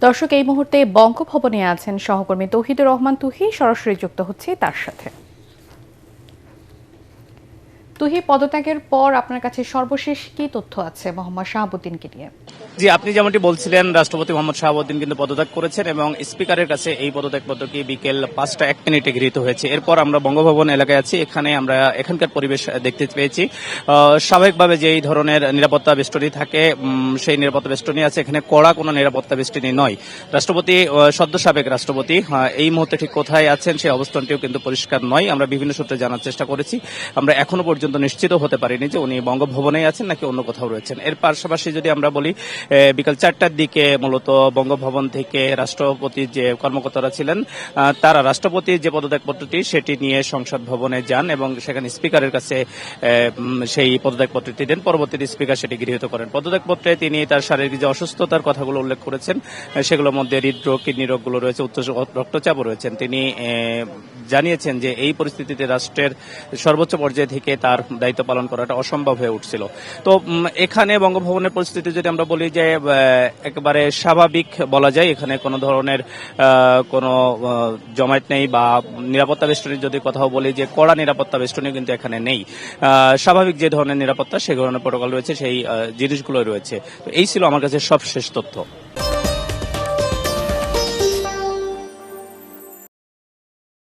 দর্শক, এই মুহূর্তে বঙ্গভবনে আছেন সহকর্মী তৌহিদুর রহমান তুহি। সরাসরি যুক্ত হচ্ছে তার সাথে। তুহি, পদত্যাগের পর আপনার কাছে সর্বশেষ কি তথ্য আছে মোহাম্মদ শাহাবুদ্দিনকে নিয়ে? জি, আপনি যেমনটি বলছিলেন, রাষ্ট্রপতি মোহাম্মদ শাহাবুদ্দিন কিন্তু পদত্যাগ করেছেন এবং স্পিকারের কাছে এই পদত্যাগপত্রটি বিকেল 5টা 1 মিনিটে গৃহীত হয়েছে। এরপর আমরা বঙ্গভবন এলাকায় আছি। এখানে আমরা এখানকার পরিবেশ দেখতে পেয়েছি। স্বাভাবিকভাবে যে এই ধরনের নিরাপত্তা বেষ্টনী থাকে, সেই নিরাপত্তা বেষ্টনী আছে। এখানে কড়া কোনো নিরাপত্তা বেষ্টনী নয়। রাষ্ট্রপতি, সদ্য সাবেক রাষ্ট্রপতি, এই মুহূর্তে ঠিক কোথায় আছেন সেই অবস্থানটিও কিন্তু পরিষ্কার নয়। আমরা বিভিন্ন সূত্রে জানার চেষ্টা করেছি। আমরা এখনো পর্যন্ত নিশ্চিত হতে পারিনি যে উনি বঙ্গভবনেই আছেন নাকি অন্য কোথাও রয়েছেন। এর পাশাপাশি যদি আমরা বলি, বিকাল 4টার দিকে মূলত বঙ্গভবন থেকে রাষ্ট্রপতির যে কর্মকর্তারা ছিলেন, তারা রাষ্ট্রপতির যে পদত্যাগপত্রটি সেটি নিয়ে সংসদ ভবনে যান এবং সেখানে স্পিকারের কাছে সেই পদত্যাগপত্রটি দেন। পরবর্তীতে স্পিকার সেটি গৃহীত করেন। পদত্যাগপত্রে তিনি তার শারীরিক যে অসুস্থতার কথাগুলো উল্লেখ করেছেন, সেগুলোর মধ্যে হৃদরোগ, কিডনি রোগগুলো রয়েছে, উচ্চ রক্তচাপও রয়েছেন। তিনি জানিয়েছেন যে এই পরিস্থিতিতে রাষ্ট্রের সর্বোচ্চ পর্যায়ে থেকে তার দায়িত্ব পালন করাটা অসম্ভব হয়ে উঠছিল। তো এখানে বঙ্গভবনের পরিস্থিতি যদি আমরা বলি যে একেবারে স্বাভাবিক বলা যায়। এখানে কোনো ধরনের কোনো জমায়েত নেই বা নিরাপত্তা বেষ্টনীর যদি কথাও বলি যে কড়া নিরাপত্তা বেষ্টনী কিন্তু এখানে নেই। স্বাভাবিক যে ধরনের নিরাপত্তা, সেই ধরনের প্রোটোকল রয়েছে, সেই জিনিসগুলো রয়েছে। তো এই ছিল আমার কাছে সবশেষ তথ্য।